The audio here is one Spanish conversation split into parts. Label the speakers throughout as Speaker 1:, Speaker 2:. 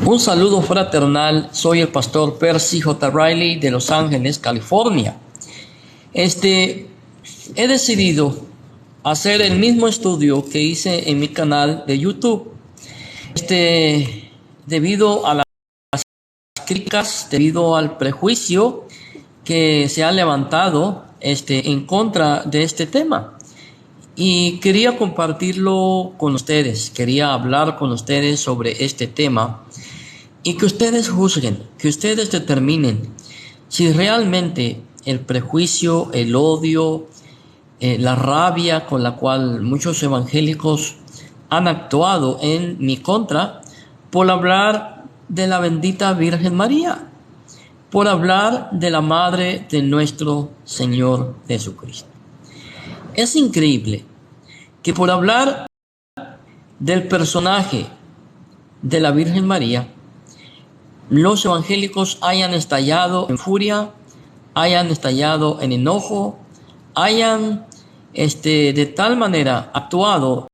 Speaker 1: Un saludo fraternal, soy el pastor Percy J. Riley de Los Ángeles, California. He decidido hacer el mismo estudio que hice en mi canal de YouTube. Debido a las críticas, debido al prejuicio que se ha levantado en contra de este tema. Y quería compartirlo con ustedes, quería hablar con ustedes sobre este tema y que ustedes juzguen, que ustedes determinen si realmente el prejuicio, el odio, la rabia con la cual muchos evangélicos han actuado en mi contra por hablar de la bendita Virgen María, por hablar de la Madre de nuestro Señor Jesucristo. Es increíble que por hablar del personaje de la Virgen María, los evangélicos hayan estallado en furia, hayan estallado en enojo, hayan de tal manera actuado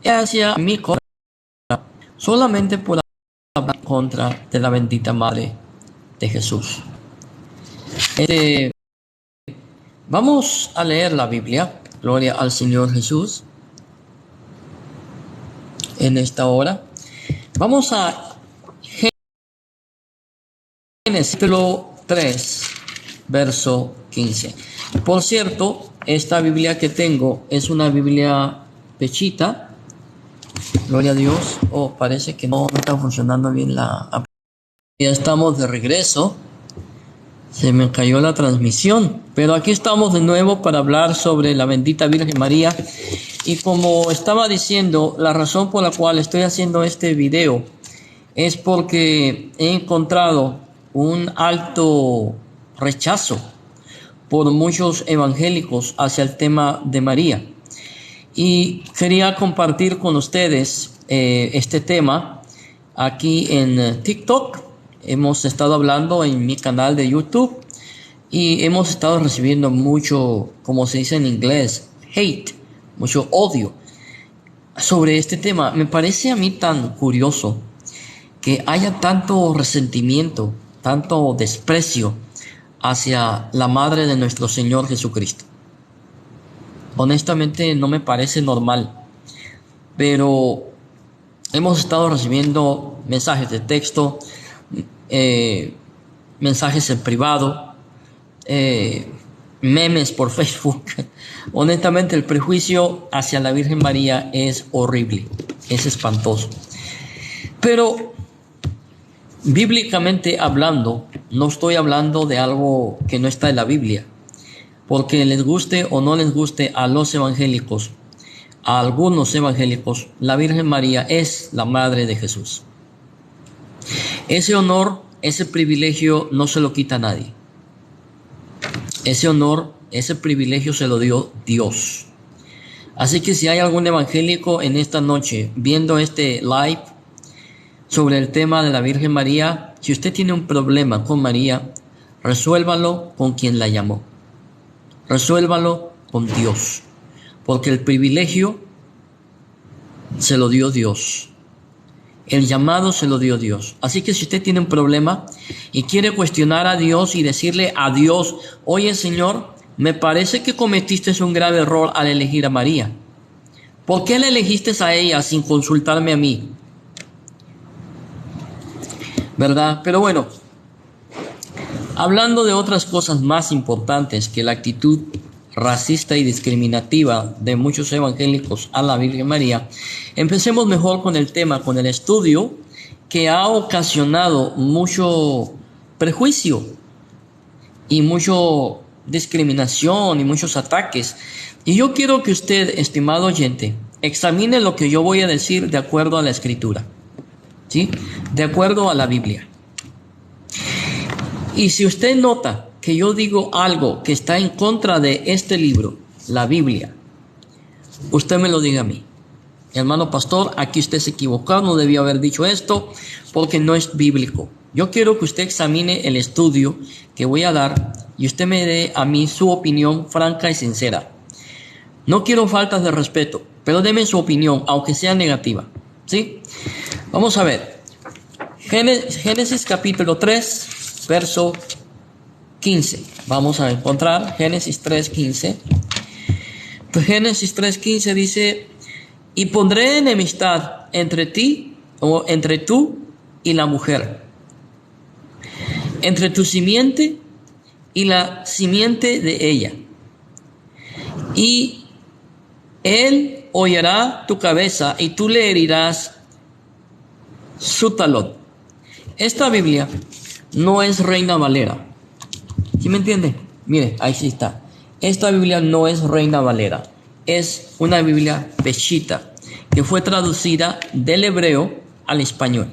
Speaker 1: hacia mi contra, solamente por hablar en contra de la bendita Madre de Jesús. Vamos a leer la Biblia. Gloria al Señor Jesús. En esta hora vamos a Génesis capítulo 3, verso 15. Por cierto, esta Biblia que tengo es una Biblia pechita. Gloria a Dios. Parece que no está funcionando bien la aplicación. Ya estamos de regreso. Se me cayó la transmisión, pero aquí estamos de nuevo para hablar sobre la bendita Virgen María. Y como estaba diciendo, la razón por la cual estoy haciendo este video es porque he encontrado un alto rechazo por muchos evangélicos hacia el tema de María. Y quería compartir con ustedes este tema aquí en TikTok. Hemos estado hablando en mi canal de YouTube y hemos estado recibiendo mucho, como se dice en inglés, hate, mucho odio sobre este tema. Me parece a mí tan curioso que haya tanto resentimiento, tanto desprecio hacia la Madre de nuestro Señor Jesucristo. Honestamente no me parece normal, pero hemos estado recibiendo mensajes de texto, mensajes en privado, memes por Facebook. Honestamente, el prejuicio hacia la Virgen María es horrible, es espantoso. Pero bíblicamente hablando, no estoy hablando de algo que no está en la Biblia, porque les guste o no les guste a los evangélicos, a algunos evangélicos, la Virgen María es la Madre de Jesús. Ese honor, ese privilegio no se lo quita a nadie. Ese honor, ese privilegio se lo dio Dios. Así que si hay algún evangélico en esta noche viendo este live sobre el tema de la Virgen María, si usted tiene un problema con María, resuélvalo con quien la llamó. Resuélvalo con Dios. Porque el privilegio se lo dio Dios. El llamado se lo dio Dios. Así que si usted tiene un problema y quiere cuestionar a Dios y decirle a Dios, oye Señor, me parece que cometiste un grave error al elegir a María. ¿Por qué la elegiste a ella sin consultarme a mí? ¿Verdad? Pero bueno, hablando de otras cosas más importantes que la actitud racista y discriminativa de muchos evangélicos a la Virgen María, empecemos mejor con el tema, con el estudio que ha ocasionado mucho prejuicio y mucho discriminación y muchos ataques. Y yo quiero que usted, estimado oyente, examine lo que yo voy a decir de acuerdo a la Escritura, ¿sí? De acuerdo a la Biblia. Y si usted nota que yo digo algo que está en contra de este libro, la Biblia, usted me lo diga a mí. Hermano pastor, aquí usted se equivocó, no debió haber dicho esto porque no es bíblico. Yo quiero que usted examine el estudio que voy a dar y usted me dé a mí su opinión franca y sincera. No quiero faltas de respeto, pero deme su opinión, aunque sea negativa, ¿sí? Vamos a ver. Génesis capítulo 3, verso 15. Vamos a encontrar Génesis 3:15. Génesis 3:15 dice: y pondré enemistad entre ti, o entre tú y la mujer, entre tu simiente y la simiente de ella, y él hollará tu cabeza y tú le herirás su talón. Esta Biblia no es Reina Valera. ¿Sí me entiende? Mire, ahí sí está. Esta Biblia no es Reina Valera. Es una Biblia Peshitta que fue traducida del hebreo al español.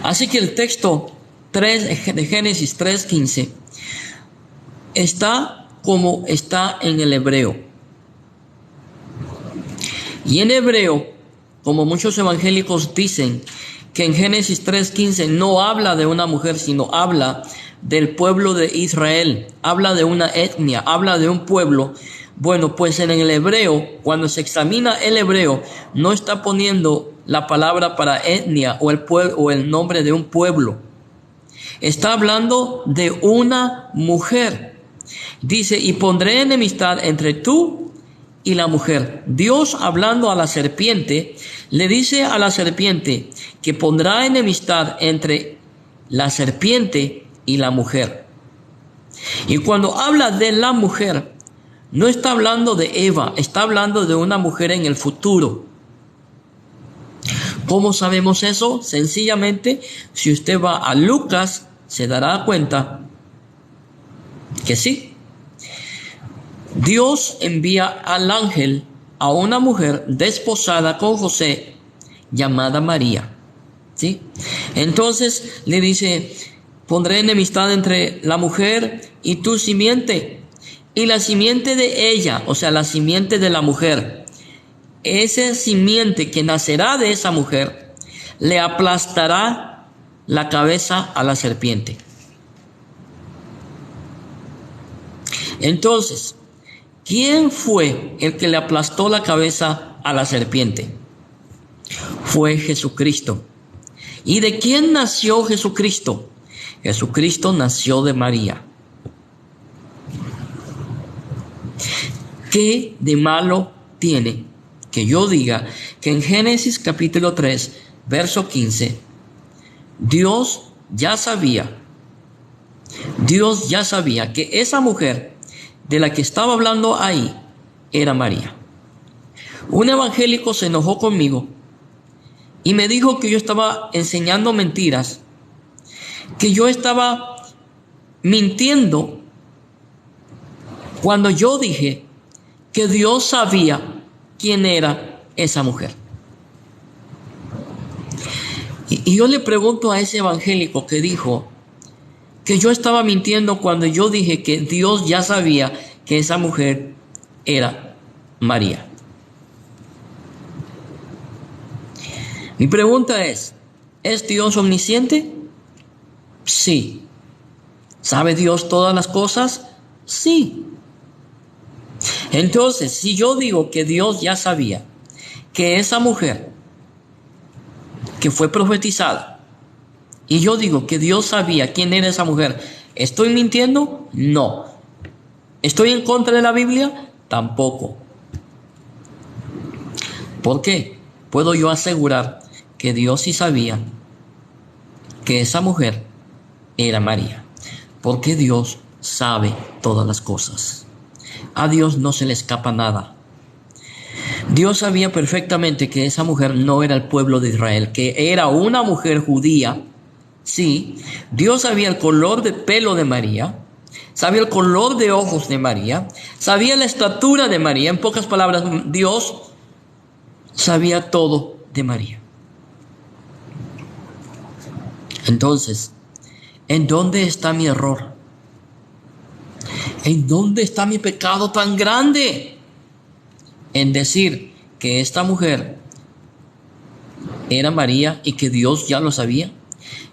Speaker 1: Así que el texto 3 de Génesis 3:15 está como está en el hebreo. Y en hebreo, como muchos evangélicos dicen, que en Génesis 3:15 no habla de una mujer, sino habla del pueblo de Israel, habla de una etnia, habla de un pueblo. Bueno, pues en el hebreo, cuando se examina el hebreo, no está poniendo la palabra para etnia o el pueblo o el nombre de un pueblo. Está hablando de una mujer. Dice: y pondré enemistad entre tú y la mujer. Dios, hablando a la serpiente, le dice a la serpiente que pondrá enemistad entre la serpiente y la mujer. Y cuando habla de la mujer, no está hablando de Eva, está hablando de una mujer en el futuro. ¿Cómo sabemos eso? Sencillamente, si usted va a Lucas, se dará cuenta que sí. Dios envía al ángel a una mujer desposada con José llamada María. ¿Sí? Entonces le dice: pondré enemistad entre la mujer y tu simiente, y la simiente de ella, o sea, la simiente de la mujer. Esa simiente que nacerá de esa mujer le aplastará la cabeza a la serpiente. Entonces, ¿quién fue el que le aplastó la cabeza a la serpiente? Fue Jesucristo. ¿Y de quién nació Jesucristo? Jesucristo nació de María. ¿Qué de malo tiene que yo diga que en Génesis capítulo 3, verso 15, Dios ya sabía que esa mujer de la que estaba hablando ahí era María? Un evangélico se enojó conmigo y me dijo que yo estaba enseñando mentiras, que yo estaba mintiendo cuando yo dije que Dios sabía quién era esa mujer. Y yo le pregunto a ese evangélico que dijo que yo estaba mintiendo cuando yo dije que Dios ya sabía que esa mujer era María. Mi pregunta ¿es Dios omnisciente? Sí. ¿Sabe Dios todas las cosas? Sí. Entonces, si yo digo que Dios ya sabía que esa mujer que fue profetizada, y yo digo que Dios sabía quién era esa mujer, ¿estoy mintiendo? No. ¿Estoy en contra de la Biblia? Tampoco. ¿Por qué? Puedo yo asegurar que Dios sí sabía que esa mujer era María, porque Dios sabe todas las cosas. A Dios no se le escapa nada. Dios sabía perfectamente que esa mujer no era el pueblo de Israel, que era una mujer judía. Sí, Dios sabía el color de pelo de María, sabía el color de ojos de María, sabía la estatura de María. En pocas palabras, Dios sabía todo de María. Entonces, ¿en dónde está mi error? ¿En dónde está mi pecado tan grande? En decir que esta mujer era María y que Dios ya lo sabía.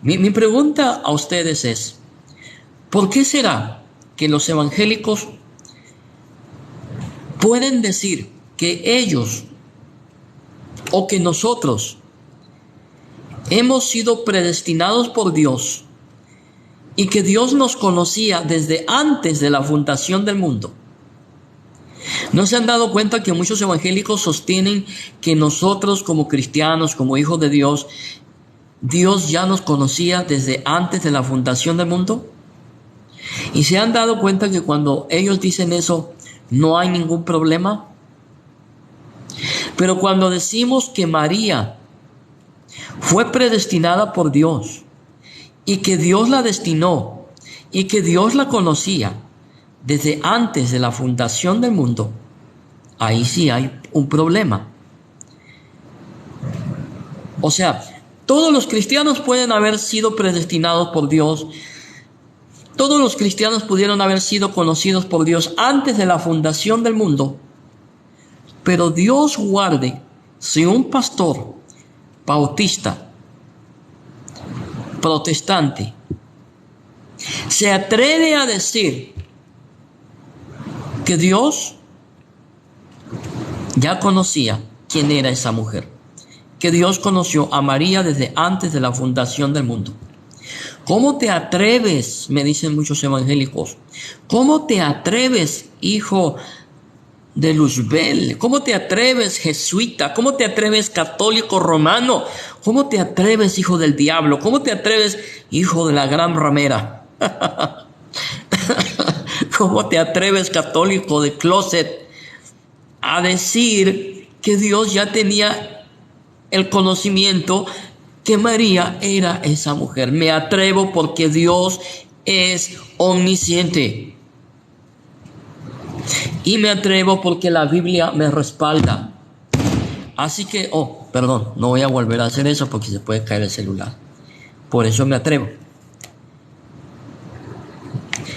Speaker 1: Mi pregunta a ustedes es: ¿por qué será que los evangélicos pueden decir que ellos o que nosotros hemos sido predestinados por Dios y que Dios nos conocía desde antes de la fundación del mundo. ¿No se han dado cuenta que muchos evangélicos sostienen que nosotros como cristianos, como hijos de Dios, Dios ya nos conocía desde antes de la fundación del mundo? ¿Y se han dado cuenta que cuando ellos dicen eso, no hay ningún problema? Pero cuando decimos que María fue predestinada por Dios y que Dios la destinó y que Dios la conocía desde antes de la fundación del mundo, ahí sí hay un problema. O sea, todos los cristianos pueden haber sido predestinados por Dios. Todos los cristianos pudieron haber sido conocidos por Dios antes de la fundación del mundo. Pero Dios guarde si un pastor bautista, protestante, se atreve a decir que Dios ya conocía quién era esa mujer, que Dios conoció a María desde antes de la fundación del mundo. ¿Cómo te atreves? Me dicen muchos evangélicos. ¿Cómo te atreves, hijo de Luzbel? ¿Cómo te atreves, jesuita? ¿Cómo te atreves, católico romano? ¿Cómo te atreves, hijo del diablo? ¿Cómo te atreves, hijo de la gran ramera? ¿Cómo te atreves, católico de closet, a decir que Dios ya tenía el conocimiento que María era esa mujer? Me atrevo porque Dios es omnisciente. Y me atrevo porque la Biblia me respalda. Así que, perdón, no voy a volver a hacer eso porque se puede caer el celular. Por eso me atrevo.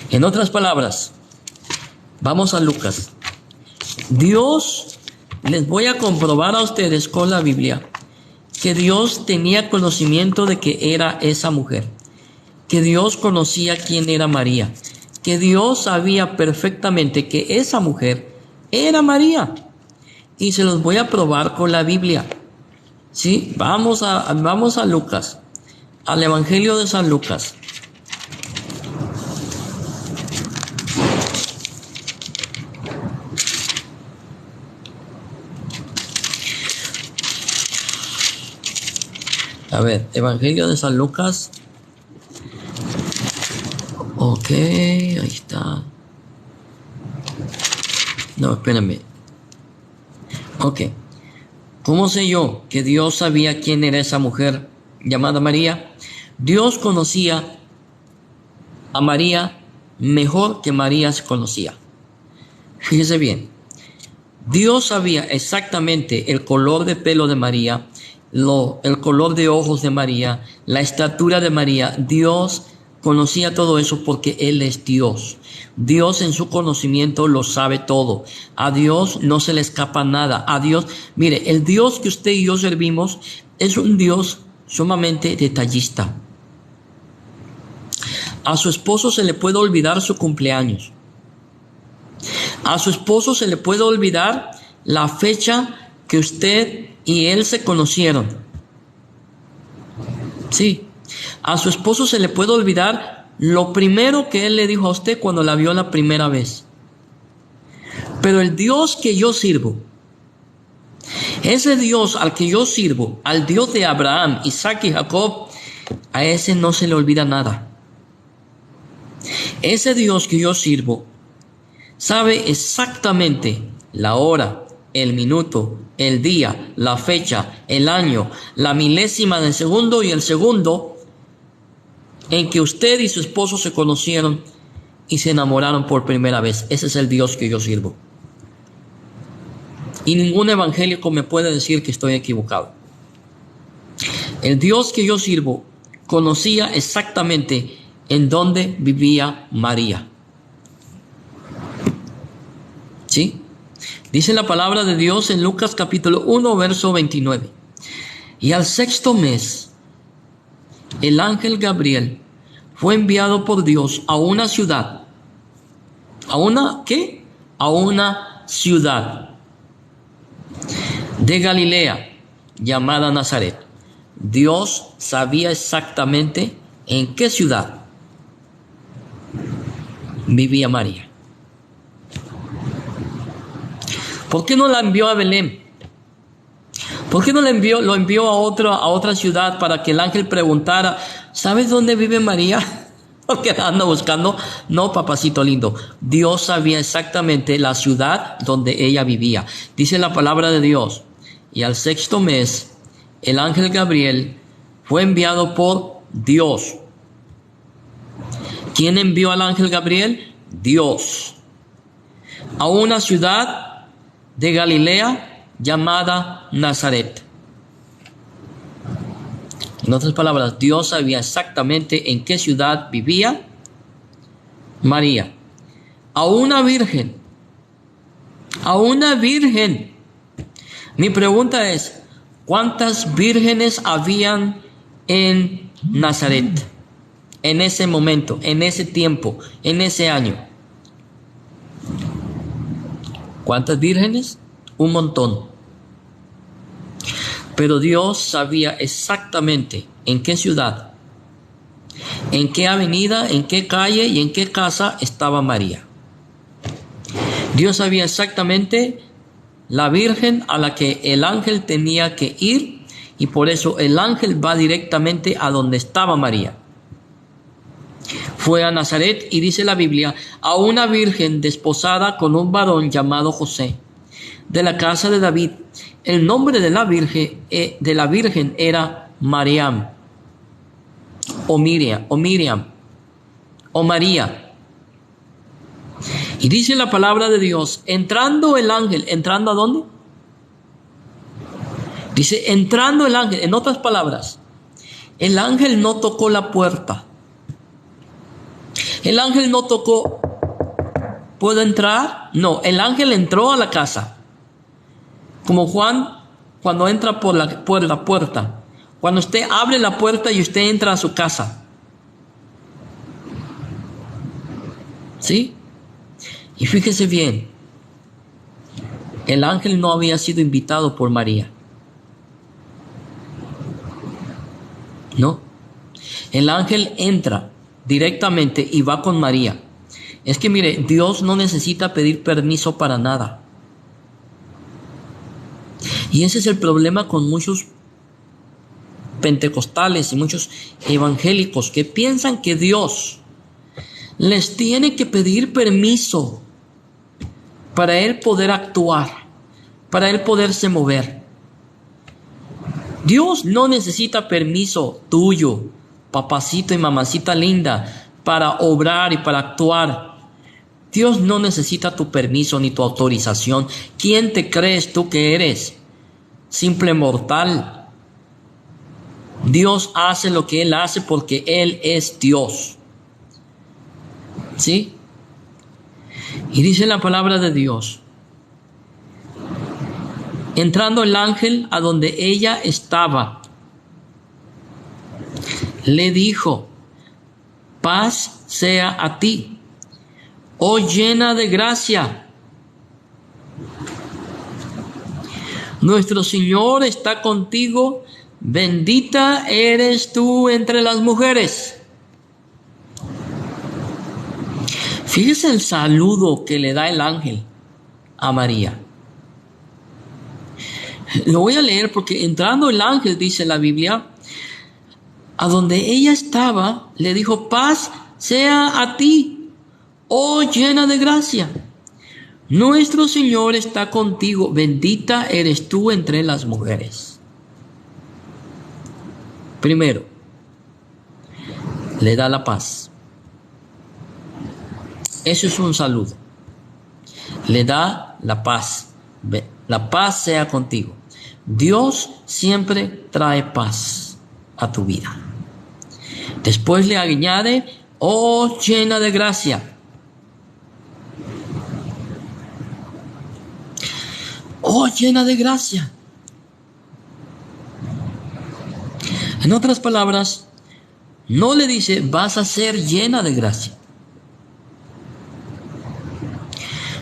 Speaker 1: En otras palabras, vamos a Lucas. Dios, les voy a comprobar a ustedes con la Biblia que Dios tenía conocimiento de que era esa mujer, que Dios conocía quién era María, que Dios sabía perfectamente que esa mujer era María. Y se los voy a probar con la Biblia. ¿Sí? Vamos a Lucas, al Evangelio de San Lucas. A ver, Evangelio de San Lucas. Ok, ahí está. No, espérenme. Ok. ¿Cómo sé yo que Dios sabía quién era esa mujer llamada María? Dios conocía a María mejor que María se conocía. Fíjese bien. Dios sabía exactamente el color de pelo de María, el color de ojos de María, la estatura de María. Dios conocía todo eso porque Él es Dios. Dios en su conocimiento lo sabe todo. A Dios no se le escapa nada. A Dios, mire, el Dios que usted y yo servimos es un Dios sumamente detallista. A su esposo se le puede olvidar su cumpleaños. A su esposo se le puede olvidar la fecha que usted y él se conocieron. Sí. A su esposo se le puede olvidar lo primero que él le dijo a usted cuando la vio la primera vez. Pero el Dios que yo sirvo, ese Dios al que yo sirvo, al Dios de Abraham, Isaac y Jacob, a ese no se le olvida nada. Ese Dios que yo sirvo sabe exactamente la hora, el minuto, el día, la fecha, el año, la milésima del segundo y el segundo en que usted y su esposo se conocieron y se enamoraron por primera vez. Ese es el Dios que yo sirvo. Y ningún evangélico me puede decir que estoy equivocado. El Dios que yo sirvo conocía exactamente en dónde vivía María. ¿Sí? Dice la palabra de Dios en Lucas capítulo 1, verso 29. Y al sexto mes, el ángel Gabriel fue enviado por Dios a una ciudad. ¿A una qué? A una ciudad de Galilea llamada Nazaret. Dios sabía exactamente en qué ciudad vivía María. ¿Por qué no la envió a Belén? ¿Por qué no lo envió a otra ciudad para que el ángel preguntara, ¿sabes dónde vive María? Porque anda buscando. No, papacito lindo. Dios sabía exactamente la ciudad donde ella vivía. Dice la palabra de Dios. Y al 6º mes, el ángel Gabriel fue enviado por Dios. ¿Quién envió al ángel Gabriel? Dios. A una ciudad de Galilea llamada Nazaret. En otras palabras, Dios sabía exactamente en qué ciudad vivía María. A una virgen. A una virgen. Mi pregunta es, ¿cuántas vírgenes habían en Nazaret? En ese momento, en ese tiempo, en ese año. ¿Cuántas vírgenes? Un montón. Pero Dios sabía exactamente en qué ciudad, en qué avenida, en qué calle y en qué casa estaba María. Dios sabía exactamente la virgen a la que el ángel tenía que ir, y por eso el ángel va directamente a donde estaba María. Fue a Nazaret, y dice la Biblia, a una virgen desposada con un varón llamado José, de la casa de David. El nombre de la virgen era Mariam, o Miriam, o María. Y dice la palabra de Dios, entrando el ángel, ¿entrando a dónde? Dice, entrando el ángel, en otras palabras, el ángel no tocó la puerta. El ángel no tocó, ¿puedo entrar? No, el ángel entró a la casa. Como Juan cuando entra por la puerta. Cuando usted abre la puerta y usted entra a su casa. ¿Sí? Y fíjese bien, el ángel no había sido invitado por María. No. El ángel entra directamente y va con María. Es que mire, Dios no necesita pedir permiso para nada. Y ese es el problema con muchos pentecostales y muchos evangélicos que piensan que Dios les tiene que pedir permiso para Él poder actuar, para Él poderse mover. Dios no necesita permiso tuyo, papacito y mamacita linda, para obrar y para actuar. Dios no necesita tu permiso ni tu autorización. ¿Quién te crees tú que eres? Simple mortal. Dios hace lo que Él hace porque Él es Dios. ¿Sí? Y dice la palabra de Dios, entrando el ángel a donde ella estaba, le dijo, paz sea a ti, oh llena de gracia. Nuestro Señor está contigo, bendita eres tú entre las mujeres. Fíjese el saludo que le da el ángel a María. Lo voy a leer porque entrando el ángel, dice la Biblia, a donde ella estaba, le dijo, paz sea a ti, oh llena de gracia. Nuestro Señor está contigo, bendita eres tú entre las mujeres. Primero, le da la paz. Eso es un saludo. Le da la paz. La paz sea contigo. Dios siempre trae paz a tu vida. Después le añade, oh llena de gracia. Oh, llena de gracia. En otras palabras, no le dice, vas a ser llena de gracia.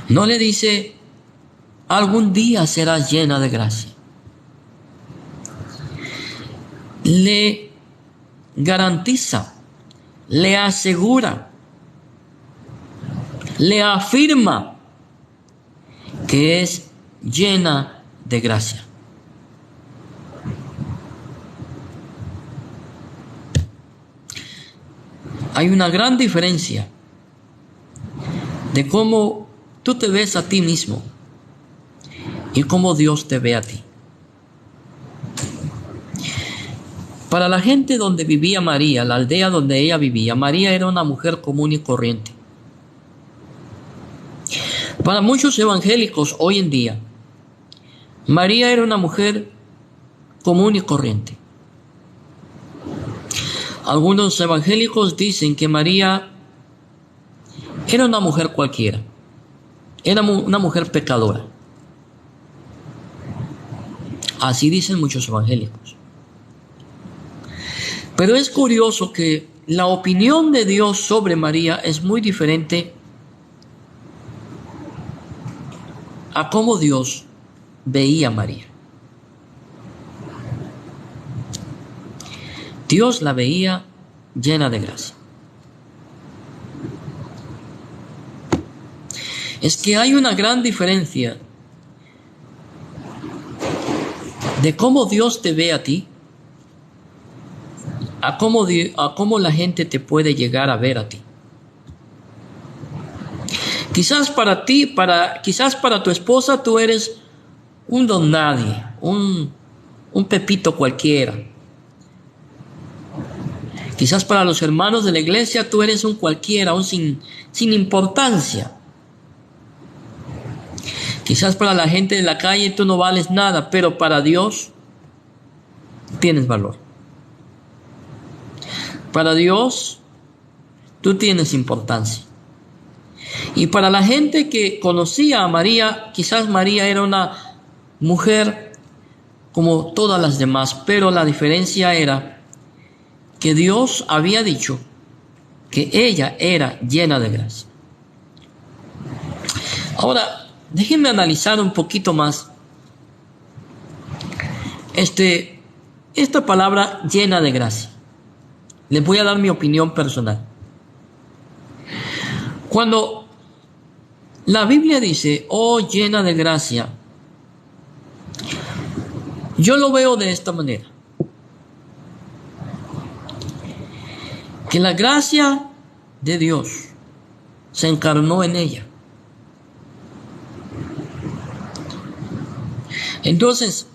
Speaker 1: No le dice, algún día serás llena de gracia. le garantiza, le asegura, le afirma que es llena de gracia. Hay una gran diferencia de cómo tú te ves a ti mismo y cómo Dios te ve a ti. Para la gente donde vivía María, la aldea donde ella vivía, María era una mujer común y corriente. Para muchos evangélicos hoy en día, María era una mujer común y corriente. Algunos evangélicos dicen que María era una mujer cualquiera, era una mujer pecadora. Así dicen muchos evangélicos. Pero es curioso que la opinión de Dios sobre María es muy diferente a cómo Dios veía a María. Dios la veía llena de gracia. Es que hay una gran diferencia de cómo Dios te ve a ti a cómo la gente te puede llegar a ver a ti. Quizás para ti, quizás para tu esposa tú eres un don nadie, un pepito cualquiera. Quizás para los hermanos de la iglesia tú eres un cualquiera, un sin importancia. Quizás para la gente de la calle tú no vales nada, pero para Dios tienes valor. Para Dios tú tienes importancia. Y para la gente que conocía a María, quizás María era una mujer como todas las demás, pero la diferencia era que Dios había dicho que ella era llena de gracia. Ahora, déjenme analizar un poquito más esta palabra llena de gracia. Les voy a dar mi opinión personal. Cuando la Biblia dice, oh llena de gracia, yo lo veo de esta manera. Que la gracia de Dios se encarnó en ella. Entonces,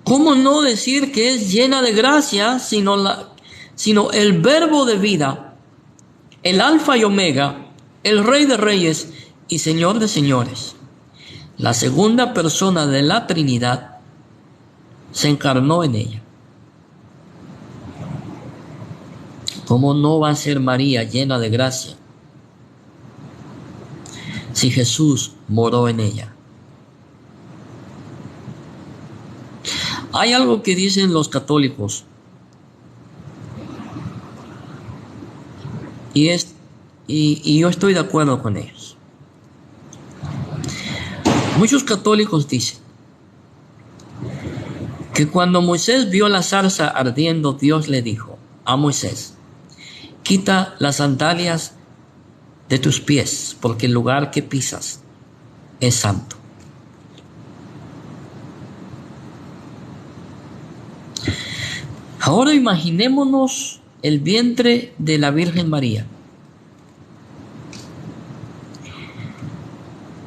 Speaker 1: ¿cómo no decir que es llena de gracia sino el verbo de vida, el alfa y omega, el rey de reyes y señor de señores, la segunda persona de la Trinidad, se encarnó en ella? ¿Cómo no va a ser María llena de gracia si Jesús moró en ella? Hay algo que dicen los católicos y yo estoy de acuerdo con ellos. Muchos católicos dicen que cuando Moisés vio la zarza ardiendo, Dios le dijo a Moisés: quita las sandalias de tus pies, porque el lugar que pisas es santo. Ahora imaginémonos el vientre de la Virgen María.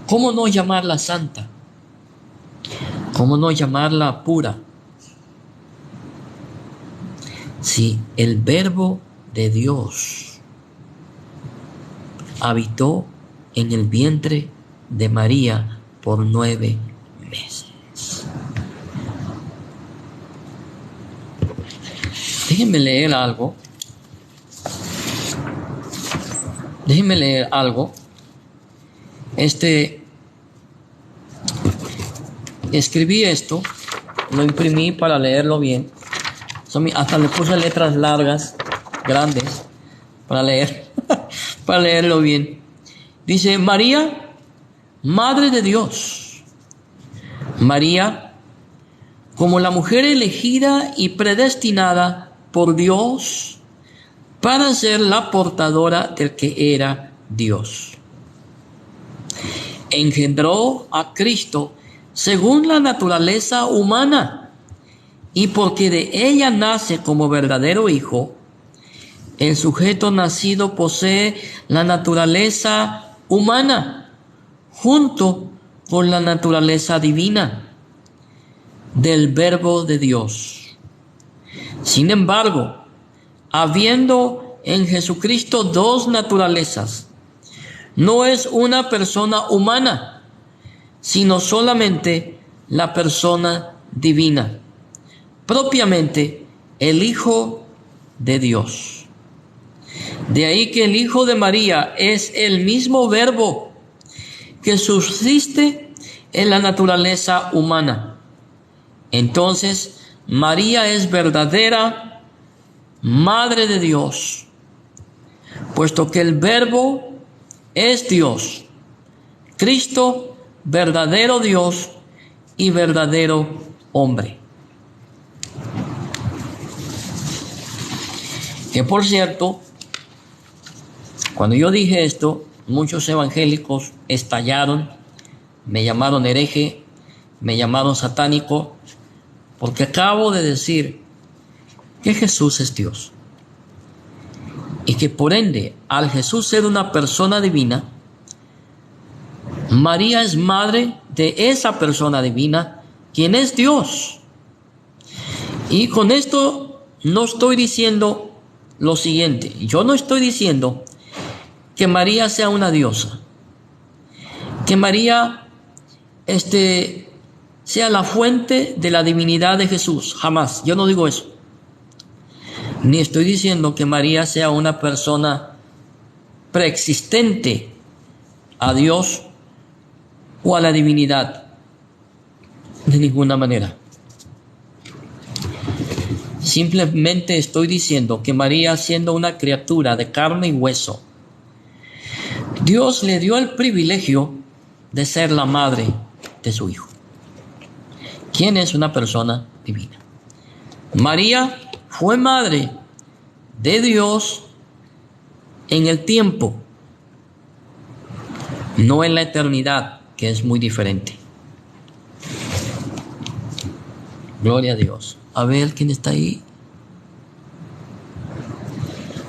Speaker 1: ¿Cómo no llamarla santa? ¿Cómo no llamarla pura? Si el Verbo de Dios habitó en el vientre de María por 9 meses. Déjenme leer algo. Escribí esto, lo imprimí para leerlo bien. Hasta le puse letras largas, grandes, para leerlo bien. Dice: María, Madre de Dios. María, como la mujer elegida y predestinada por Dios para ser la portadora del que era Dios. Engendró a Cristo según la naturaleza humana, y porque de ella nace como verdadero hijo, el sujeto nacido posee la naturaleza humana junto con la naturaleza divina del Verbo de Dios. Sin embargo, habiendo en Jesucristo dos naturalezas, no es una persona humana, sino solamente la persona divina, propiamente el Hijo de Dios. De ahí que el Hijo de María es el mismo Verbo que subsiste en la naturaleza humana. Entonces, María es verdadera Madre de Dios, puesto que el Verbo es Dios, Cristo, verdadero Dios y verdadero hombre. Que por cierto, cuando yo dije esto, muchos evangélicos estallaron, me llamaron hereje, me llamaron satánico, porque acabo de decir que Jesús es Dios. Y que por ende, al Jesús ser una persona divina, María es madre de esa persona divina, quien es Dios. Y con esto no estoy diciendo lo siguiente. Yo no estoy diciendo que María sea una diosa, que María sea la fuente de la divinidad de Jesús. Jamás. Yo no digo eso. Ni estoy diciendo que María sea una persona preexistente a Dios o a la divinidad. De ninguna manera. Simplemente estoy diciendo que María, siendo una criatura de carne y hueso, Dios le dio el privilegio de ser la madre de su Hijo, quien es una persona divina. María fue madre de Dios en el tiempo, no en la eternidad, que es muy diferente. Gloria a Dios. A ver, ¿quién está ahí?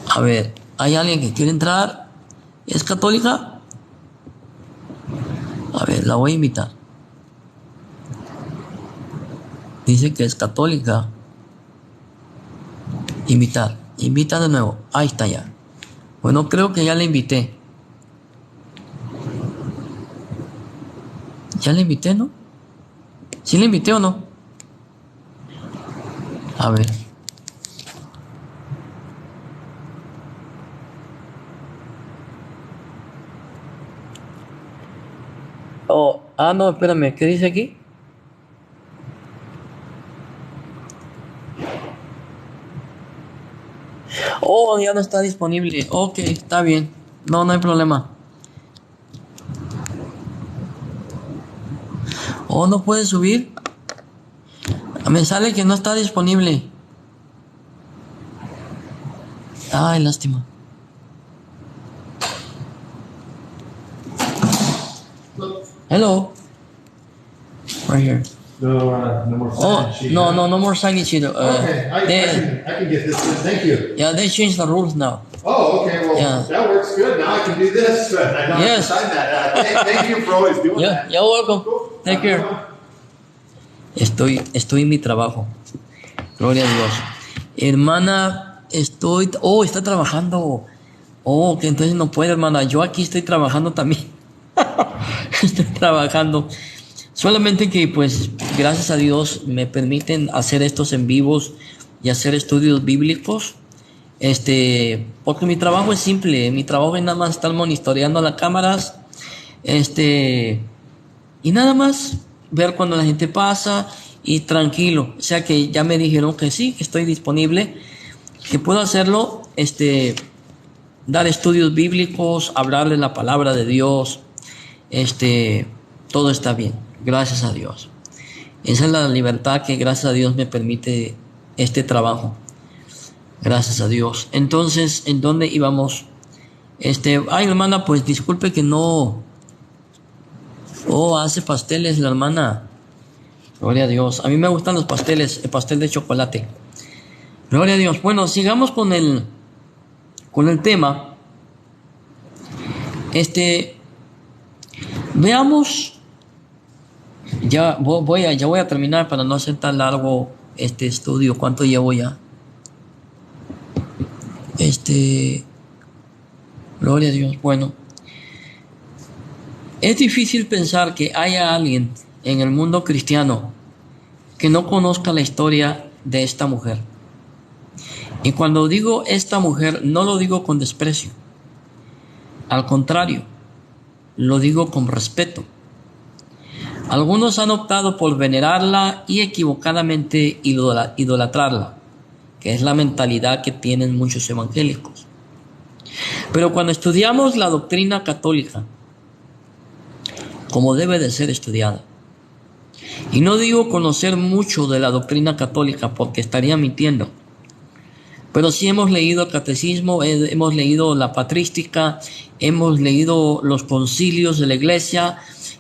Speaker 1: A ver, ¿hay alguien que quiere entrar? ¿Es católica? A ver, la voy a invitar. Dice que es católica. Invitar. Invita de nuevo. Ahí está ya. Bueno, creo que ya la invité. ¿Ya la invité, no? ¿Sí la invité o no? A ver. Oh, no, espérame, ¿qué dice aquí? Oh, ya no está disponible. Ok, está bien. No, no hay problema. Oh, no puede subir. Me sale que no está disponible. Ay, lástima. Hello. Right here.
Speaker 2: No more sign sheet.
Speaker 1: No more signage sheet.
Speaker 2: Okay, I can get this. Thank you.
Speaker 1: Yeah, they changed the rules now.
Speaker 2: Oh, okay. Well,
Speaker 1: Yeah.
Speaker 2: that works good. Now I can do this. I don't
Speaker 1: Yes.
Speaker 2: have to sign that. Thank you for always doing
Speaker 1: Yeah,
Speaker 2: that.
Speaker 1: you're welcome.
Speaker 2: Cool.
Speaker 1: Take care. Estoy en mi trabajo. Gloria a Dios. Hermana, está trabajando. Oh, que entonces no puede, hermana. Yo aquí estoy trabajando también. Estoy trabajando. Solamente que, pues, gracias a Dios me permiten hacer estos en vivos y hacer estudios bíblicos. Porque mi trabajo es simple. Mi trabajo es nada más estar monitoreando las cámaras. Y nada más ver cuando la gente pasa y tranquilo. O sea que ya me dijeron que sí, que estoy disponible, que puedo hacerlo, dar estudios bíblicos, hablarle la palabra de Dios. Todo está bien, gracias a Dios. Esa es la libertad que gracias a Dios me permite este trabajo. Gracias a Dios. Entonces, ¿en dónde íbamos? Ay, hermana, pues disculpe que no. Oh, hace pasteles la hermana. Gloria a Dios. A mí me gustan los pasteles, el pastel de chocolate. Gloria a Dios. Bueno, sigamos con el tema. Veamos. Ya voy a terminar para no hacer tan largo este estudio. ¿Cuánto llevo ya? Gloria a Dios. Bueno, es difícil pensar que haya alguien en el mundo cristiano que no conozca la historia de esta mujer. Y cuando digo esta mujer, no lo digo con desprecio. Al contrario, lo digo con respeto. Algunos han optado por venerarla y equivocadamente idolatrarla, que es la mentalidad que tienen muchos evangélicos. Pero cuando estudiamos la doctrina católica, como debe de ser estudiada, y no digo conocer mucho de la doctrina católica porque estaría mintiendo, pero sí hemos leído el catecismo, hemos leído la patrística, hemos leído los concilios de la iglesia,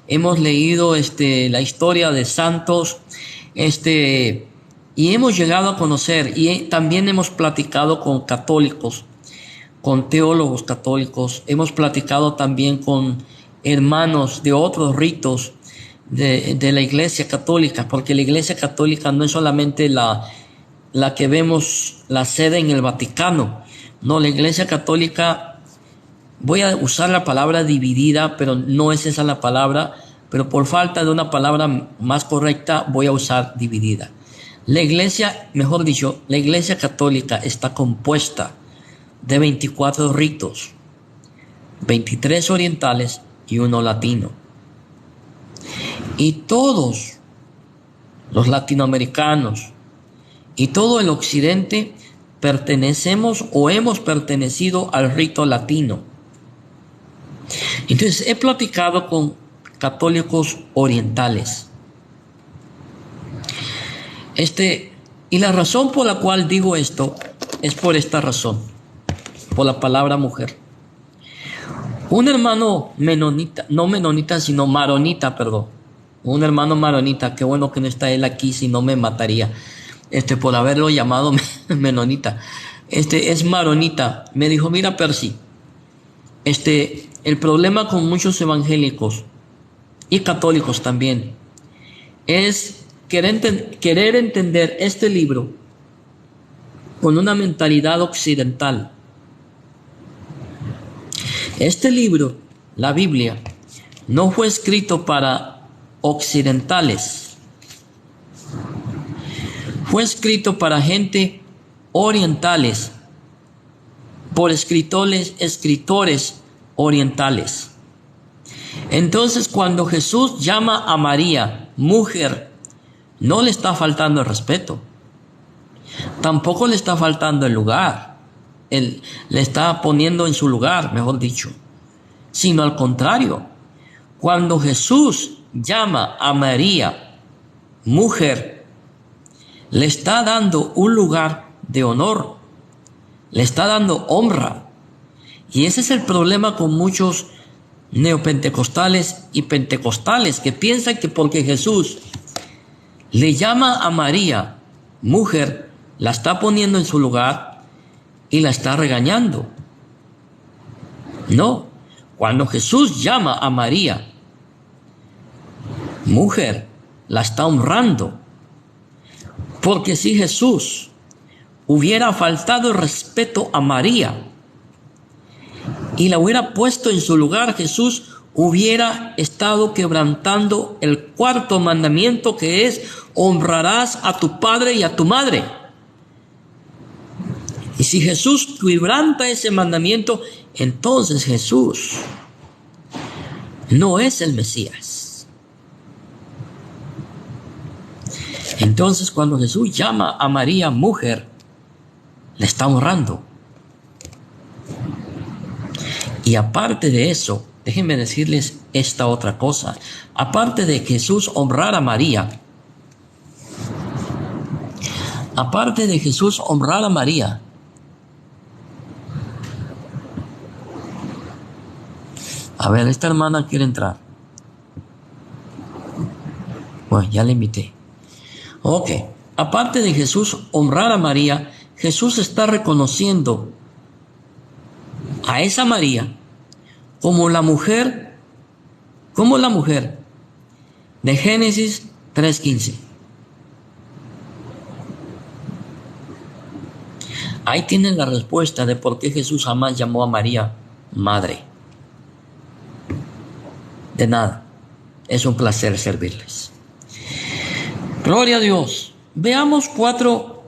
Speaker 1: hemos leído la historia de santos, y hemos llegado a conocer, y también hemos platicado con católicos, con teólogos católicos, hemos platicado también con hermanos de otros ritos de la iglesia católica, porque la iglesia católica no es solamente la que vemos la sede en el Vaticano. No, la iglesia católica, voy a usar la palabra dividida, pero no es esa la palabra, pero por falta de una palabra más correcta voy a usar dividida. La iglesia, mejor dicho, la iglesia católica está compuesta de 24 ritos, 23 orientales y uno latino. Y todos los latinoamericanos y todo el occidente pertenecemos o hemos pertenecido al rito latino. Entonces he platicado con católicos orientales. Y la razón por la cual digo esto es por esta razón, por la palabra mujer. Un hermano menonita, no menonita, sino maronita, perdón. Un hermano maronita, qué bueno que no está él aquí, si no me mataría, por haberlo llamado menonita. Es maronita. Me dijo, mira, Percy, el problema con muchos evangélicos y católicos también es querer entender este libro con una mentalidad occidental. Este libro, la Biblia, no fue escrito para occidentales. Fue escrito para gente orientales, por escritores orientales. Entonces, cuando Jesús llama a María mujer, no le está faltando el respeto. Tampoco le está faltando el lugar. Él le está poniendo en su lugar, mejor dicho. Sino al contrario, cuando Jesús llama a María mujer, le está dando un lugar de honor, le está dando honra. Y ese es el problema con muchos neopentecostales y pentecostales que piensan que porque Jesús le llama a María mujer, la está poniendo en su lugar y la está regañando. No, cuando Jesús llama a María mujer, la está honrando. Porque si Jesús hubiera faltado el respeto a María y la hubiera puesto en su lugar, Jesús hubiera estado quebrantando el cuarto mandamiento, que es: honrarás a tu padre y a tu madre. Y si Jesús quebranta ese mandamiento, entonces Jesús no es el Mesías. Entonces, cuando Jesús llama a María mujer, le está honrando. Y aparte de eso, déjenme decirles esta otra cosa. Aparte de Jesús honrar a María, aparte de Jesús honrar a María, a ver, esta hermana quiere entrar. Bueno, ya la invité. Ok, aparte de Jesús honrar a María, Jesús está reconociendo a esa María como la mujer de Génesis 3:15. Ahí tienen la respuesta de por qué Jesús jamás llamó a María madre. De nada, es un placer servirles. Gloria a Dios. Veamos 4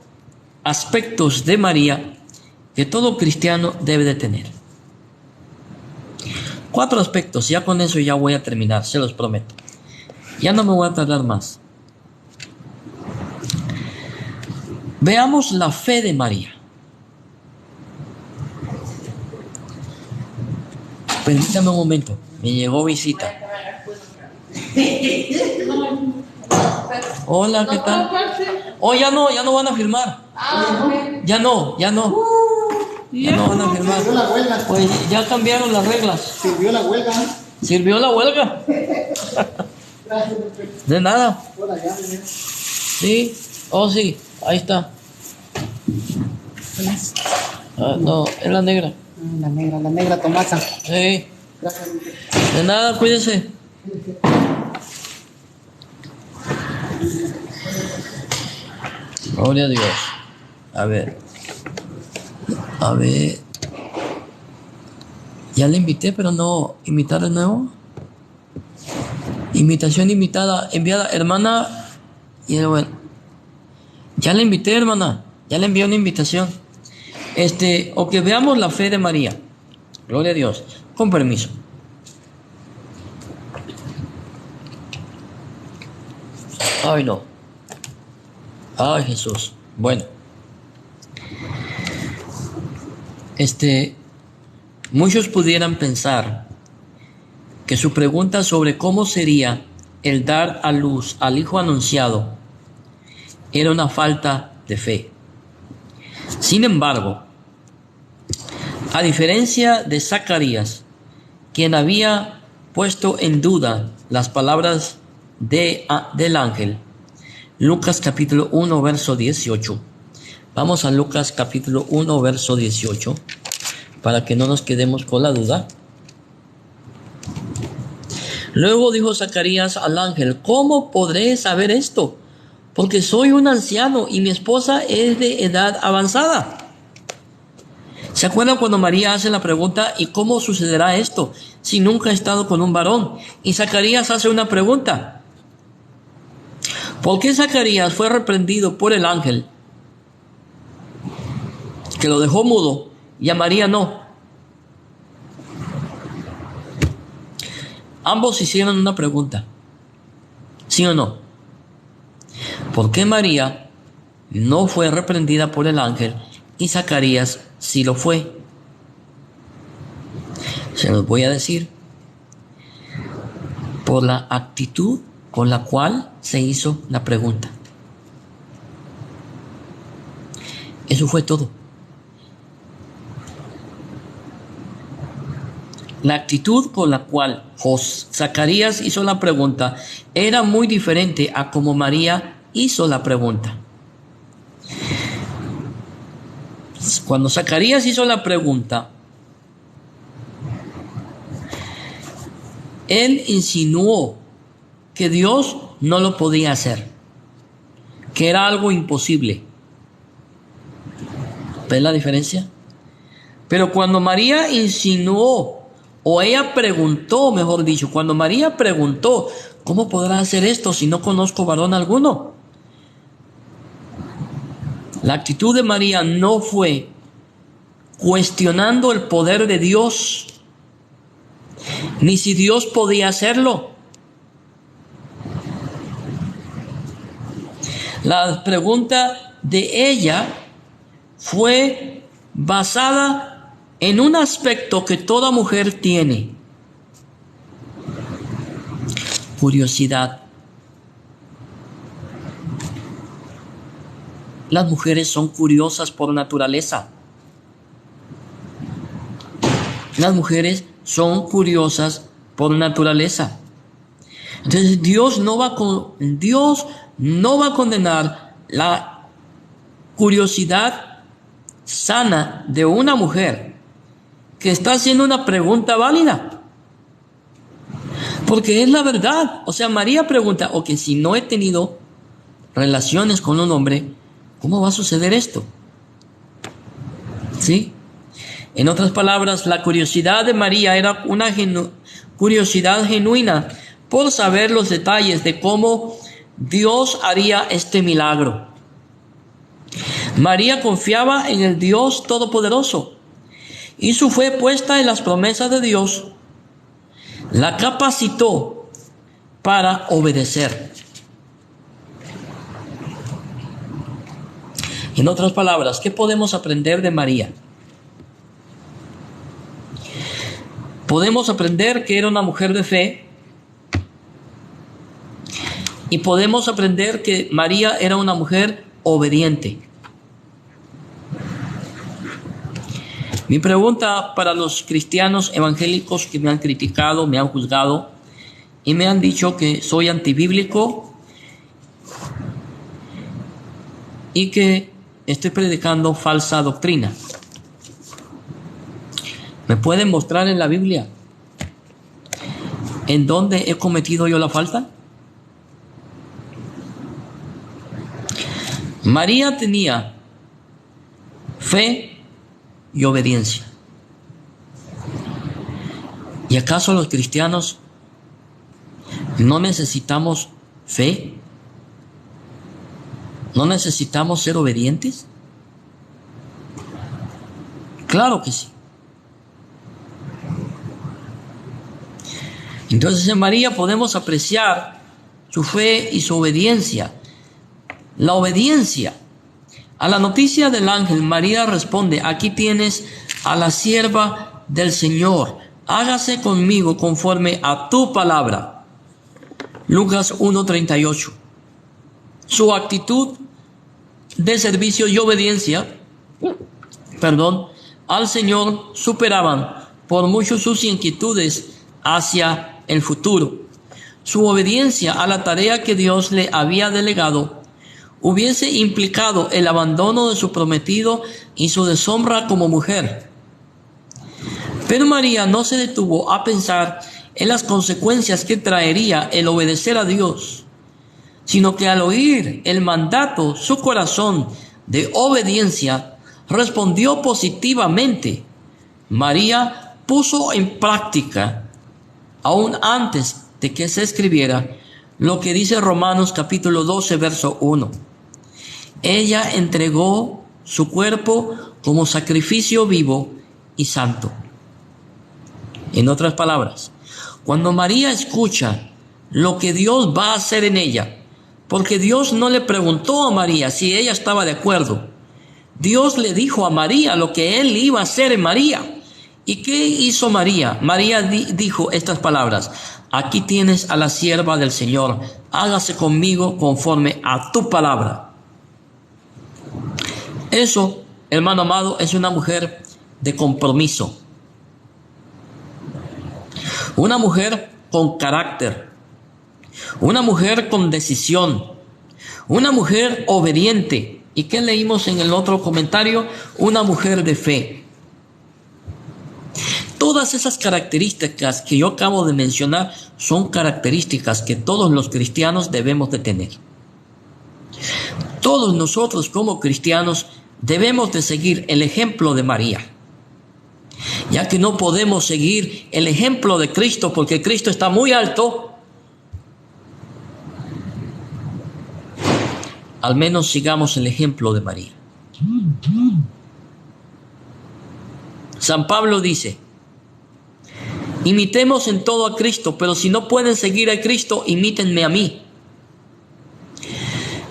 Speaker 1: aspectos de María que todo cristiano debe de tener. 4 aspectos, ya con eso ya voy a terminar, se los prometo. Ya no me voy a tardar más. Veamos la fe de María. Permítame un momento, me llegó visita. Hola, ¿qué tal? Oh, ya no van a firmar. Ya no van a firmar. Pues ya cambiaron las reglas.
Speaker 3: ¿Sirvió la huelga?
Speaker 1: ¿Sirvió la huelga? De nada. Sí, oh sí, ahí está. No, es la negra.
Speaker 3: La negra Tomasa.
Speaker 1: Sí. De nada, cuídese. Gloria a Dios. A ver. Ya le invité, pero no invitar de nuevo. Invitación invitada, enviada, hermana. Y bueno, ya le invité, hermana. Ya le envié una invitación. O que veamos la fe de María. Gloria a Dios. Con permiso. Ay, no. Ay, Jesús. Bueno. Muchos pudieran pensar que su pregunta sobre cómo sería el dar a luz al hijo anunciado era una falta de fe. Sin embargo, a diferencia de Zacarías, quien había puesto en duda las palabras del ángel, Lucas capítulo 1, verso 18. Vamos a Lucas capítulo 1, verso 18, para que no nos quedemos con la duda. Luego dijo Zacarías al ángel: ¿cómo podré saber esto? Porque soy un anciano y mi esposa es de edad avanzada. ¿Se acuerdan cuando María hace la pregunta: ¿y cómo sucederá esto si nunca he estado con un varón? Y Zacarías hace una pregunta: ¿por qué Zacarías fue reprendido por el ángel que lo dejó mudo y a María no? Ambos hicieron una pregunta, ¿sí o no? ¿Por qué María no fue reprendida por el ángel y Zacarías sí lo fue? Se los voy a decir. Por la actitud con la cual se hizo la pregunta. Eso fue todo. La actitud con la cual Zacarías hizo la pregunta era muy diferente a como María hizo la pregunta. Cuando Zacarías hizo la pregunta, él insinuó que Dios no lo podía hacer, que era algo imposible. ¿Ves la diferencia? Pero cuando María insinuó, o ella preguntó, mejor dicho, cuando María preguntó: ¿cómo podrá hacer esto si no conozco varón alguno? La actitud de María no fue cuestionando el poder de Dios, ni si Dios podía hacerlo. La pregunta de ella fue basada en un aspecto que toda mujer tiene: curiosidad. Las mujeres son curiosas por naturaleza. Las mujeres son curiosas por naturaleza. Entonces Dios no va a condenar la curiosidad sana de una mujer que está haciendo una pregunta válida. Porque es la verdad. O sea, María pregunta, ok, si no he tenido relaciones con un hombre, ¿cómo va a suceder esto? ¿Sí? En otras palabras, la curiosidad de María era una curiosidad genuina por saber los detalles de cómo Dios haría este milagro. María confiaba en el Dios Todopoderoso y su fe puesta en las promesas de Dios la capacitó para obedecer. En otras palabras, ¿qué podemos aprender de María? Podemos aprender que era una mujer de fe y podemos aprender que María era una mujer obediente. Mi pregunta para los cristianos evangélicos que me han criticado, me han juzgado y me han dicho que soy antibíblico y que estoy predicando falsa doctrina. ¿Me pueden mostrar en la Biblia en dónde he cometido yo la falta? María tenía fe y obediencia. ¿Y acaso los cristianos no necesitamos fe? ¿No necesitamos ser obedientes? Claro que sí. Entonces en María podemos apreciar su fe y su obediencia. La obediencia. A la noticia del ángel, María responde, aquí tienes a la sierva del Señor, hágase conmigo conforme a tu palabra. Lucas 1:38. Su actitud de servicio y obediencia, al Señor superaban por mucho sus inquietudes hacia el futuro. Su obediencia a la tarea que Dios le había delegado hubiese implicado el abandono de su prometido y su deshonra como mujer. Pero María no se detuvo a pensar en las consecuencias que traería el obedecer a Dios, sino que al oír el mandato, su corazón de obediencia respondió positivamente. María puso en práctica, aún antes de que se escribiera, lo que dice Romanos capítulo 12, verso 1. Ella entregó su cuerpo como sacrificio vivo y santo. En otras palabras, cuando María escucha lo que Dios va a hacer en ella, porque Dios no le preguntó a María si ella estaba de acuerdo. Dios le dijo a María lo que Él iba a hacer en María. ¿Y qué hizo María? María dijo estas palabras, aquí tienes a la sierva del Señor, hágase conmigo conforme a tu palabra. Eso, hermano amado, es una mujer de compromiso. Una mujer con carácter. Una mujer con decisión. Una mujer obediente. ¿Y qué leímos en el otro comentario? Una mujer de fe. Todas esas características que yo acabo de mencionar son características que todos los cristianos debemos de tener. Todos nosotros como cristianos debemos de seguir el ejemplo de María, ya que no podemos seguir el ejemplo de Cristo porque Cristo está muy alto. Al menos sigamos el ejemplo de María. San Pablo dice, imitemos en todo a Cristo, pero si no pueden seguir a Cristo, imítenme a mí.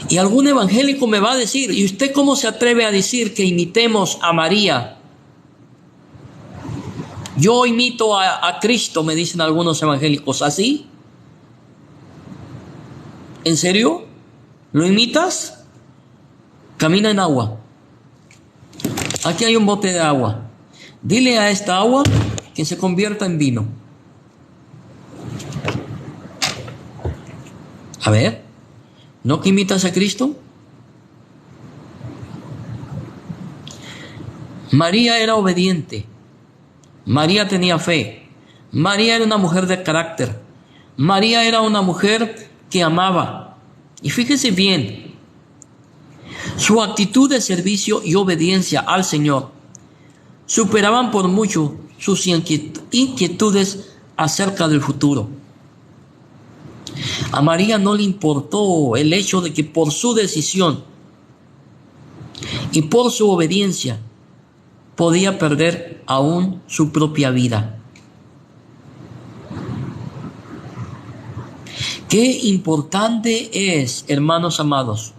Speaker 1: Y algún evangélico me va a decir, ¿y usted cómo se atreve a decir que imitemos a María? Yo imito a Cristo, me dicen algunos evangélicos. ¿Así? ¿En serio? ¿Lo imitas? camina en agua. Aquí hay un bote de agua. Dile a esta agua que se convierta en vino. A ver, ¿no que imitas a Cristo? María era obediente. María tenía fe. María era una mujer de carácter. María era una mujer que amaba. Y fíjese bien, su actitud de servicio y obediencia al Señor superaban por mucho sus inquietudes acerca del futuro. A María no le importó el hecho de que por su decisión y por su obediencia podía perder aún su propia vida. Qué importante es, hermanos amados,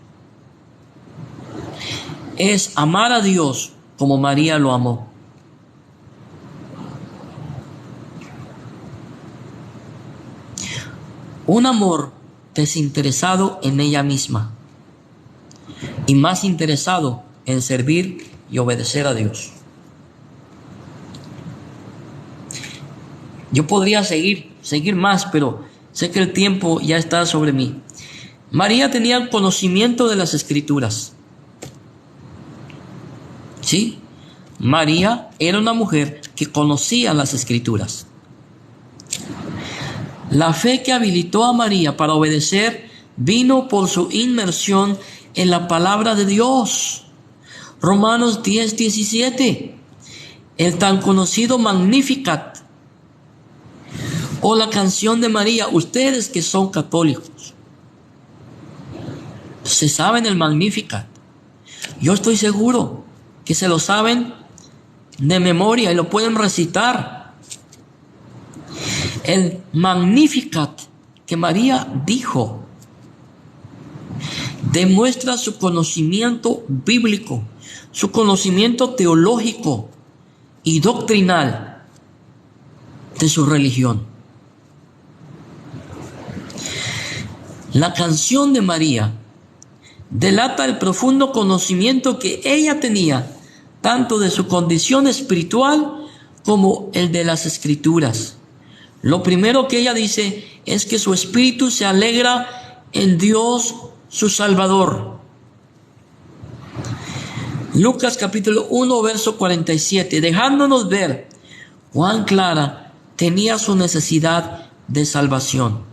Speaker 1: es amar a Dios como María lo amó. Un amor desinteresado en ella misma y más interesado en servir y obedecer a Dios. Yo podría seguir más, pero sé que el tiempo ya está sobre mí. María tenía el conocimiento de las Escrituras. ¿Sí? María era una mujer que conocía las Escrituras. La fe que habilitó a María para obedecer vino por su inmersión en la palabra de Dios. Romanos 10:17. El tan conocido Magnificat o la canción de María. Ustedes que son católicos se saben el Magnificat. Yo estoy seguro que se lo saben de memoria y lo pueden recitar. El Magnificat que María dijo demuestra su conocimiento bíblico, su conocimiento teológico y doctrinal de su religión. La canción de María delata el profundo conocimiento que ella tenía tanto de su condición espiritual como el de las Escrituras. Lo primero que ella dice es que su espíritu se alegra en Dios su Salvador. Lucas capítulo 1 verso 47, dejándonos ver cuán clara tenía su necesidad de salvación.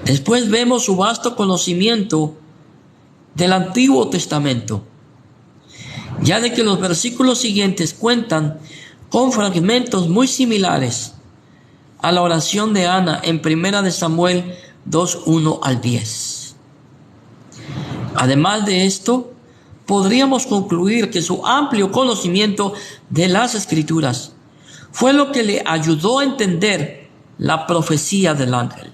Speaker 1: Después vemos su vasto conocimiento del Antiguo Testamento, ya de que los versículos siguientes cuentan con fragmentos muy similares a la oración de Ana en 1 Samuel 2:1 al 10. Además de esto, podríamos concluir que su amplio conocimiento de las Escrituras fue lo que le ayudó a entender la profecía del ángel.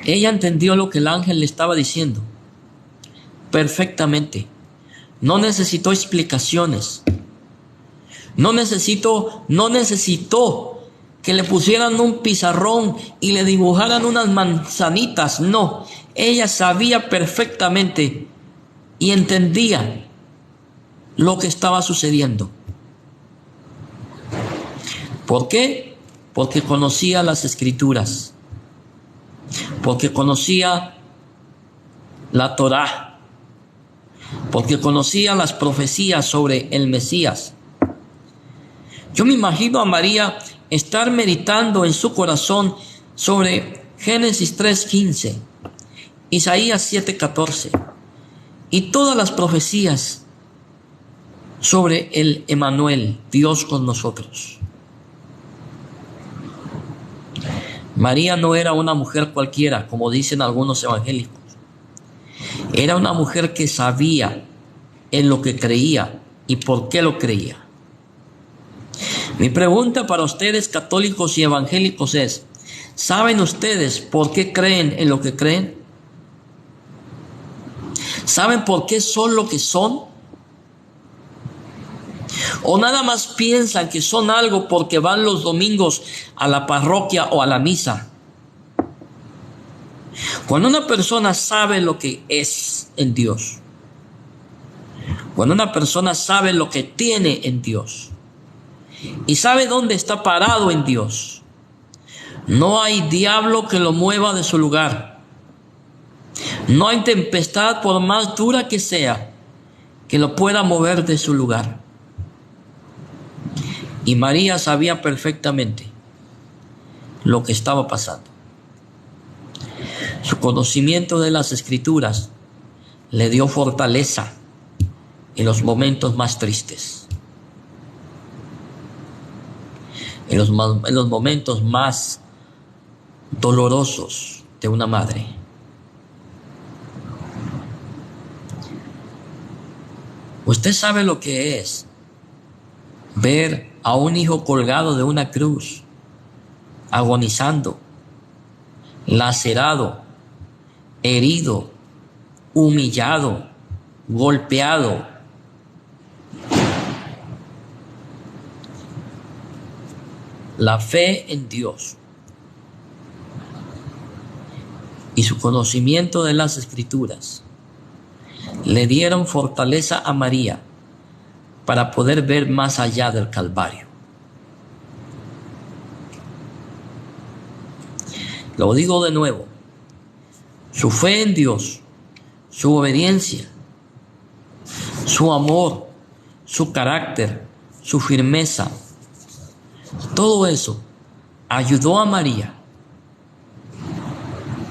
Speaker 1: Ella entendió lo que el ángel le estaba diciendo perfectamente. No necesitó explicaciones. No necesitó que le pusieran un pizarrón y le dibujaran unas manzanitas. No, ella sabía perfectamente y entendía lo que estaba sucediendo. ¿Por qué? Porque conocía las Escrituras, porque conocía la Torá, porque conocía las profecías sobre el Mesías. Yo me imagino a María estar meditando en su corazón sobre Génesis 3:15, Isaías 7:14 y todas las profecías sobre el Emmanuel, Dios con nosotros. María no era una mujer cualquiera, como dicen algunos evangélicos. Era una mujer que sabía en lo que creía y por qué lo creía. Mi pregunta para ustedes, católicos y evangélicos, es: ¿saben ustedes por qué creen en lo que creen? ¿Saben por qué son lo que son? ¿O nada más piensan que son algo porque van los domingos a la parroquia o a la misa? Cuando una persona sabe lo que es en Dios, cuando una persona sabe lo que tiene en Dios y sabe dónde está parado en Dios, no hay diablo que lo mueva de su lugar. No hay tempestad, por más dura que sea, que lo pueda mover de su lugar. Y María sabía perfectamente lo que estaba pasando. Su conocimiento de las Escrituras le dio fortaleza en los momentos más tristes, en los momentos más dolorosos de una madre. Usted sabe lo que es ver a un hijo colgado de una cruz, agonizando, lacerado, herido, humillado, golpeado. La fe en Dios y su conocimiento de las Escrituras le dieron fortaleza a María para poder ver más allá del Calvario. Lo digo de nuevo, su fe en Dios, su obediencia, su amor, su carácter, su firmeza, todo eso ayudó a María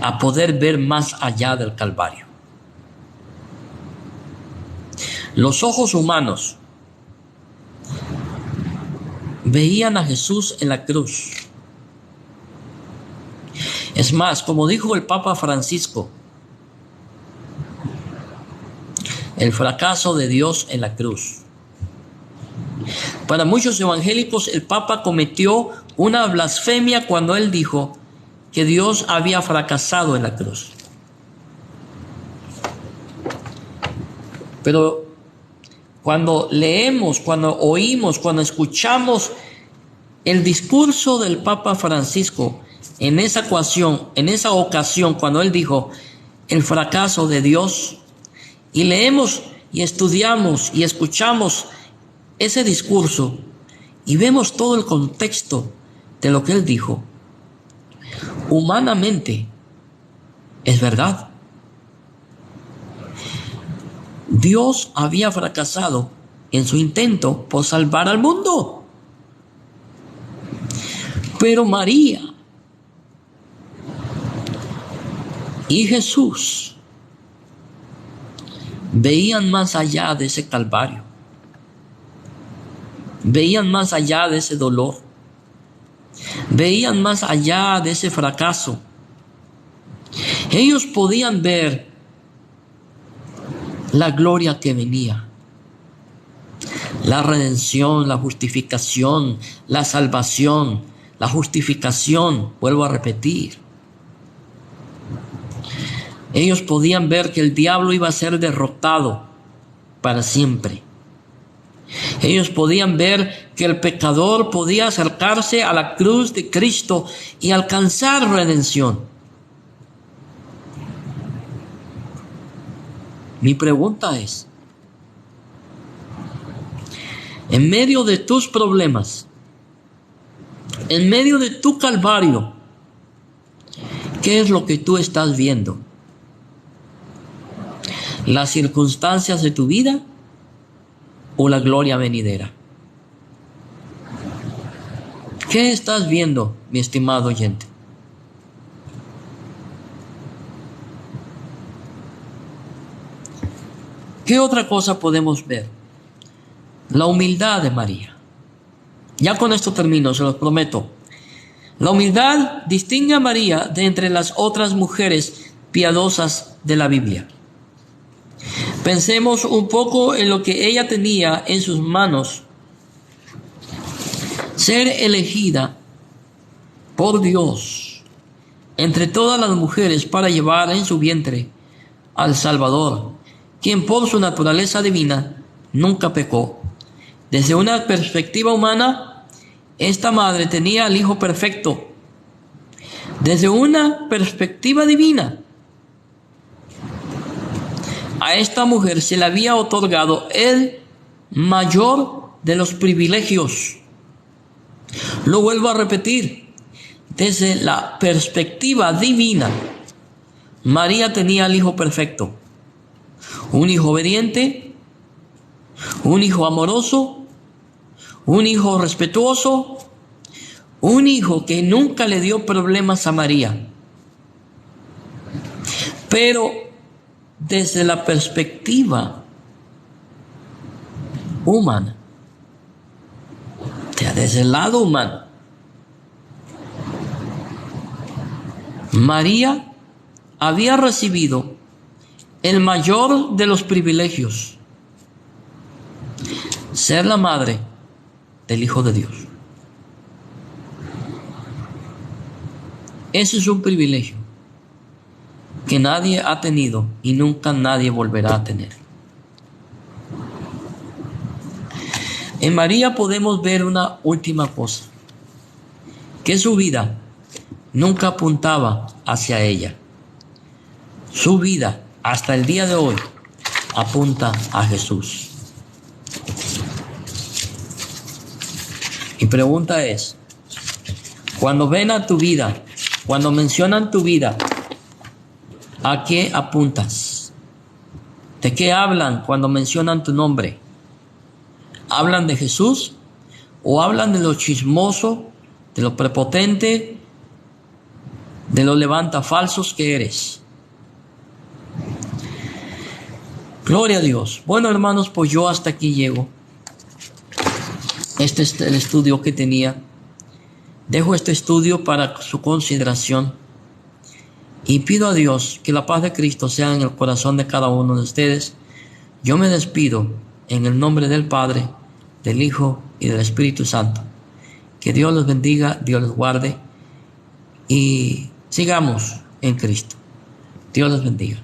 Speaker 1: a poder ver más allá del Calvario. Los ojos humanos veían a Jesús en la cruz. Es más, como dijo el Papa Francisco, el fracaso de Dios en la cruz. Para muchos evangélicos, el Papa cometió una blasfemia cuando él dijo que Dios había fracasado en la cruz. Pero cuando leemos, cuando oímos, cuando escuchamos el discurso del Papa Francisco en esa ocasión, cuando él dijo el fracaso de Dios, y leemos y estudiamos y escuchamos ese discurso y vemos todo el contexto de lo que él dijo, humanamente es verdad. Dios había fracasado en su intento por salvar al mundo. Pero María y Jesús veían más allá de ese calvario. Veían más allá de ese dolor. Veían más allá de ese fracaso. Ellos podían ver la gloria que venía, la redención, la justificación, la salvación, la justificación, vuelvo a repetir. Ellos podían ver que el diablo iba a ser derrotado para siempre. Ellos podían ver que el pecador podía acercarse a la cruz de Cristo y alcanzar redención. Mi pregunta es, en medio de tus problemas, en medio de tu calvario, ¿qué es lo que tú estás viendo? ¿Las circunstancias de tu vida o la gloria venidera? ¿Qué estás viendo, mi estimado oyente? ¿Qué otra cosa podemos ver? La humildad de María. Ya con esto termino, se los prometo. La humildad distingue a María de entre las otras mujeres piadosas de la Biblia. Pensemos un poco en lo que ella tenía en sus manos. Ser elegida por Dios entre todas las mujeres para llevar en su vientre al Salvador, quien por su naturaleza divina nunca pecó. Desde una perspectiva humana, esta madre tenía al Hijo perfecto. Desde una perspectiva divina, a esta mujer se le había otorgado el mayor de los privilegios. Lo vuelvo a repetir, desde la perspectiva divina, María tenía el hijo perfecto, un hijo obediente, un hijo amoroso, un hijo respetuoso, un hijo que nunca le dio problemas a María. Pero desde la perspectiva humana, o sea, desde el lado humano, María había recibido el mayor de los privilegios: ser la madre del Hijo de Dios. Ese es un privilegio que nadie ha tenido y nunca nadie volverá a tener. En María podemos ver una última cosa, que su vida nunca apuntaba hacia ella. Su vida, hasta el día de hoy, apunta a Jesús. Mi pregunta es, cuando ven a tu vida, cuando mencionan tu vida, ¿a qué apuntas? ¿De qué hablan cuando mencionan tu nombre? ¿Hablan de Jesús o hablan de lo chismoso, de lo prepotente, de los levantafalsos que eres? Gloria a Dios. Bueno, hermanos, pues yo hasta aquí llego. Este es el estudio que tenía. Dejo este estudio para su consideración y pido a Dios que la paz de Cristo sea en el corazón de cada uno de ustedes. Yo me despido en el nombre del Padre, del Hijo y del Espíritu Santo. Que Dios los bendiga, Dios los guarde y sigamos en Cristo. Dios los bendiga.